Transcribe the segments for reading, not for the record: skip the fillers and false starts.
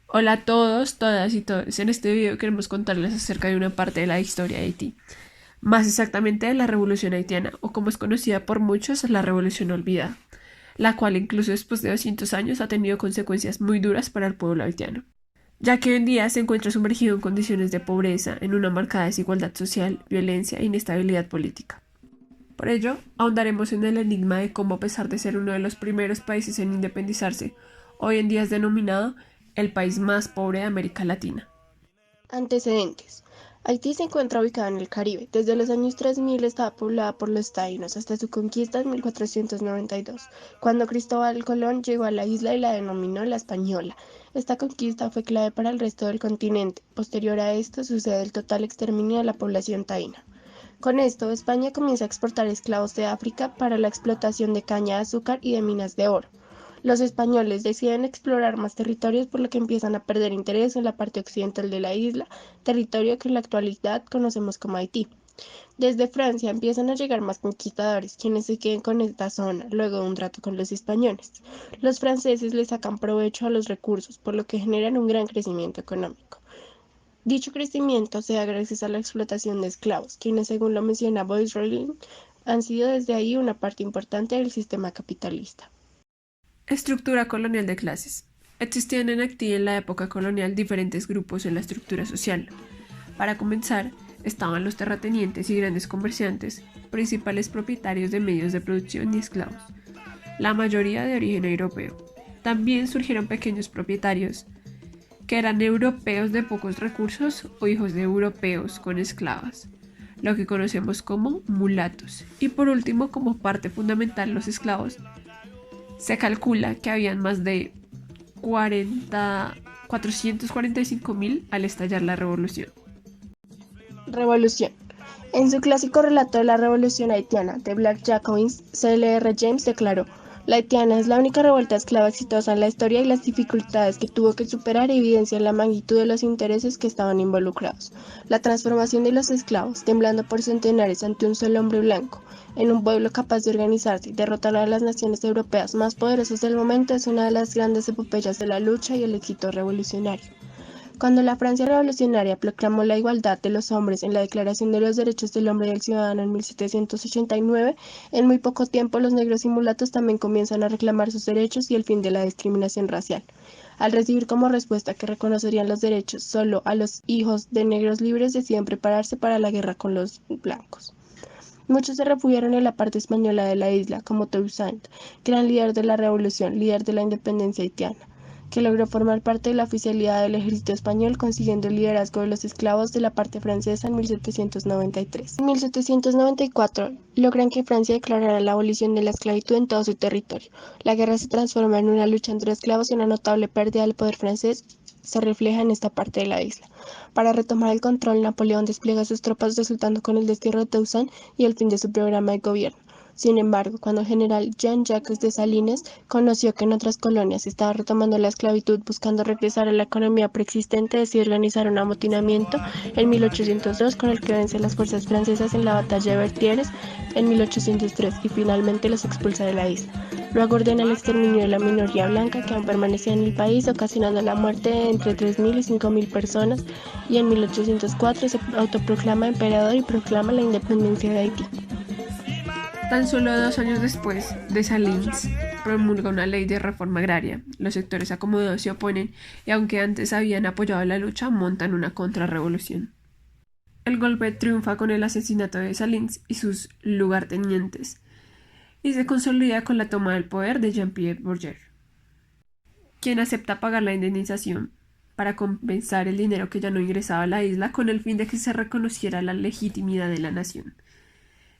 Hola a todos, todas y todos. En este video queremos contarles acerca de una parte de la historia de Haití, más exactamente de la Revolución Haitiana, o como es conocida por muchos, la Revolución Olvidada, la cual incluso después de 200 años ha tenido consecuencias muy duras para el pueblo haitiano, ya que hoy en día se encuentra sumergido en condiciones de pobreza, en una marcada desigualdad social, violencia e inestabilidad política. Por ello, ahondaremos en el enigma de cómo, a pesar de ser uno de los primeros países en independizarse, hoy en día es denominado el país más pobre de América Latina. Antecedentes. Haití se encuentra ubicado en el Caribe. Desde los años 3000 estaba poblada por los taínos hasta su conquista en 1492, cuando Cristóbal Colón llegó a la isla y la denominó la Española. Esta conquista fue clave para el resto del continente. Posterior a esto sucede el total exterminio de la población taína. Con esto, España comienza a exportar esclavos de África para la explotación de caña de azúcar y de minas de oro. Los españoles deciden explorar más territorios, por lo que empiezan a perder interés en la parte occidental de la isla, territorio que en la actualidad conocemos como Haití. Desde Francia empiezan a llegar más conquistadores, quienes se queden con esta zona, luego de un trato con los españoles. Los franceses le sacan provecho a los recursos, por lo que generan un gran crecimiento económico. Dicho crecimiento se da gracias a la explotación de esclavos, quienes, según lo menciona Boisrolin, han sido desde ahí una parte importante del sistema capitalista. Estructura colonial de clases. Existían en Haití en la época colonial diferentes grupos en la estructura social. Para comenzar, estaban los terratenientes y grandes comerciantes, principales propietarios de medios de producción y esclavos, la mayoría de origen europeo. También surgieron pequeños propietarios, que eran europeos de pocos recursos o hijos de europeos con esclavas, lo que conocemos como mulatos. Y por último, como parte fundamental, los esclavos. Se calcula que habían más de 445.000 al estallar la revolución. Revolución. En su clásico relato de la Revolución Haitiana, The Black Jacobins, C.L.R. James declaró: "La haitiana es la única revuelta esclava exitosa en la historia y las dificultades que tuvo que superar evidencian la magnitud de los intereses que estaban involucrados. La transformación de los esclavos, temblando por centenares ante un solo hombre blanco, en un pueblo capaz de organizarse y derrotar a las naciones europeas más poderosas del momento, es una de las grandes epopeyas de la lucha y el éxito revolucionario". Cuando la Francia revolucionaria proclamó la igualdad de los hombres en la Declaración de los Derechos del Hombre y del Ciudadano en 1789, en muy poco tiempo los negros y mulatos también comienzan a reclamar sus derechos y el fin de la discriminación racial. Al recibir como respuesta que reconocerían los derechos solo a los hijos de negros libres, deciden prepararse para la guerra con los blancos. Muchos se refugiaron en la parte española de la isla, como Toussaint, gran líder de la revolución, líder de la independencia haitiana, que logró formar parte de la oficialidad del ejército español, consiguiendo el liderazgo de los esclavos de la parte francesa en 1793. En 1794 logran que Francia declarara la abolición de la esclavitud en todo su territorio. La guerra se transforma en una lucha entre esclavos y una notable pérdida del poder francés se refleja en esta parte de la isla. Para retomar el control, Napoleón despliega sus tropas, resultando con el destierro de Toussaint y el fin de su programa de gobierno. Sin embargo, cuando el general Jean-Jacques Dessalines conoció que en otras colonias se estaba retomando la esclavitud buscando regresar a la economía preexistente, decidió organizar un amotinamiento en 1802 con el que vence a las fuerzas francesas en la batalla de Vertières en 1803 y finalmente los expulsa de la isla. Luego ordena el exterminio de la minoría blanca que aún permanecía en el país, ocasionando la muerte de entre 3.000 y 5.000 personas, y en 1804 se autoproclama emperador y proclama la independencia de Haití. Tan solo 2 años después, Dessalines promulga una ley de reforma agraria. Los sectores acomodados se oponen y, aunque antes habían apoyado la lucha, montan una contrarrevolución. El golpe triunfa con el asesinato de Dessalines y sus lugartenientes, y se consolida con la toma del poder de Jean-Pierre Bourget, quien acepta pagar la indemnización para compensar el dinero que ya no ingresaba a la isla con el fin de que se reconociera la legitimidad de la nación.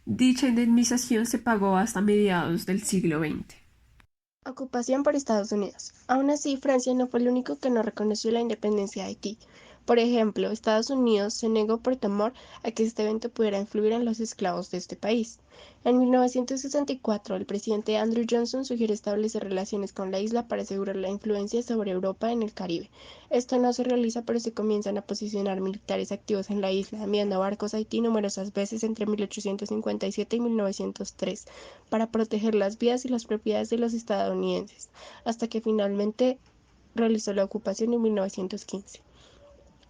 Dicha indemnización se pagó hasta mediados del siglo XX. Ocupación por Estados Unidos. Aún así, Francia no fue el único que no reconoció la independencia de Haití. Por ejemplo, Estados Unidos se negó por temor a que este evento pudiera influir en los esclavos de este país. En 1964, el presidente Andrew Johnson sugiere establecer relaciones con la isla para asegurar la influencia sobre Europa en el Caribe. Esto no se realiza, pero se comienzan a posicionar militares activos en la isla, enviando barcos a Haití numerosas veces entre 1857 y 1903 para proteger las vidas y las propiedades de los estadounidenses, hasta que finalmente realizó la ocupación en 1915.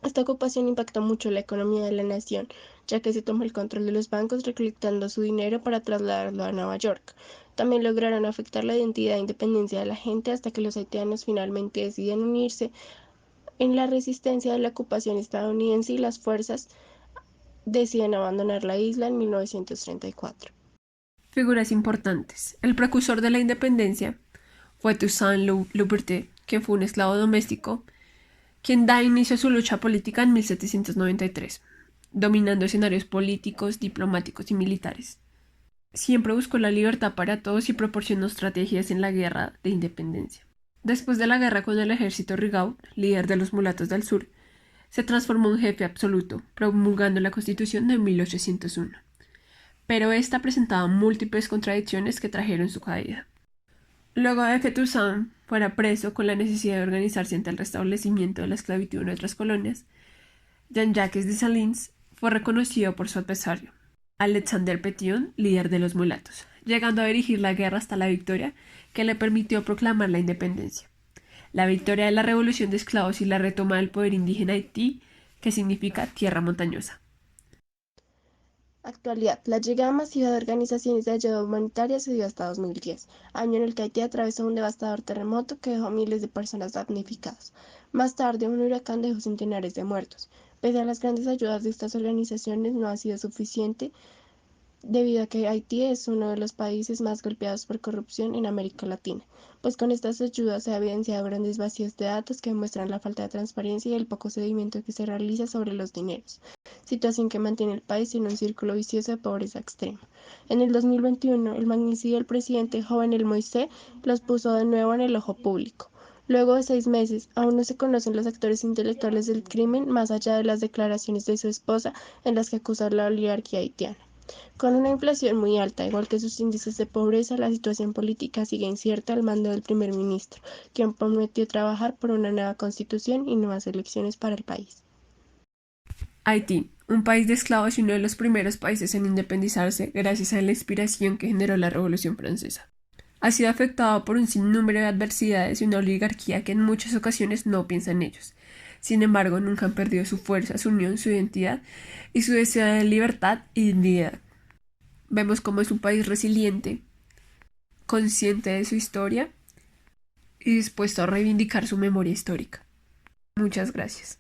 Esta ocupación impactó mucho la economía de la nación, ya que se tomó el control de los bancos recolectando su dinero para trasladarlo a Nueva York. También lograron afectar la identidad e independencia de la gente hasta que los haitianos finalmente deciden unirse en la resistencia de la ocupación estadounidense y las fuerzas deciden abandonar la isla en 1934. Figuras importantes. El precursor de la independencia fue Toussaint Louverture, quien fue un esclavo doméstico, quien da inicio a su lucha política en 1793, dominando escenarios políticos, diplomáticos y militares. Siempre buscó la libertad para todos y proporcionó estrategias en la guerra de independencia. Después de la guerra con el ejército Rigaud, líder de los mulatos del sur, se transformó en jefe absoluto, promulgando la Constitución de 1801. Pero esta presentaba múltiples contradicciones que trajeron su caída. Luego de que Toussaint fuera preso con la necesidad de organizarse ante el restablecimiento de la esclavitud en otras colonias, Jean-Jacques Dessalines fue reconocido por su adversario, Alexandre Pétion, líder de los mulatos, llegando a dirigir la guerra hasta la victoria que le permitió proclamar la independencia. La victoria de la revolución de esclavos y la retoma del poder indígena Haití, que significa tierra montañosa. Actualidad. La llegada masiva de organizaciones de ayuda humanitaria se dio hasta 2010, año en el que Haití atravesó un devastador terremoto que dejó miles de personas damnificadas. Más tarde, un huracán dejó centenares de muertos. Pese a las grandes ayudas de estas organizaciones, no ha sido suficiente debido a que Haití es uno de los países más golpeados por corrupción en América Latina, pues con estas ayudas se ha evidenciado grandes vacíos de datos que demuestran la falta de transparencia y el poco seguimiento que se realiza sobre los dineros, situación que mantiene el país en un círculo vicioso de pobreza extrema. En el 2021, el magnicidio del presidente Jovenel Moïse los puso de nuevo en el ojo público. Luego de 6 meses, aún no se conocen los actores intelectuales del crimen más allá de las declaraciones de su esposa en las que acusa a la oligarquía haitiana. Con una inflación muy alta, igual que sus índices de pobreza, la situación política sigue incierta al mando del primer ministro, quien prometió trabajar por una nueva constitución y nuevas elecciones para el país. Haití, un país de esclavos y uno de los primeros países en independizarse gracias a la inspiración que generó la Revolución Francesa. Ha sido afectado por un sinnúmero de adversidades y una oligarquía que en muchas ocasiones no piensa en ellos. Sin embargo, nunca han perdido su fuerza, su unión, su identidad y su deseo de libertad y dignidad. Vemos cómo es un país resiliente, consciente de su historia y dispuesto a reivindicar su memoria histórica. Muchas gracias.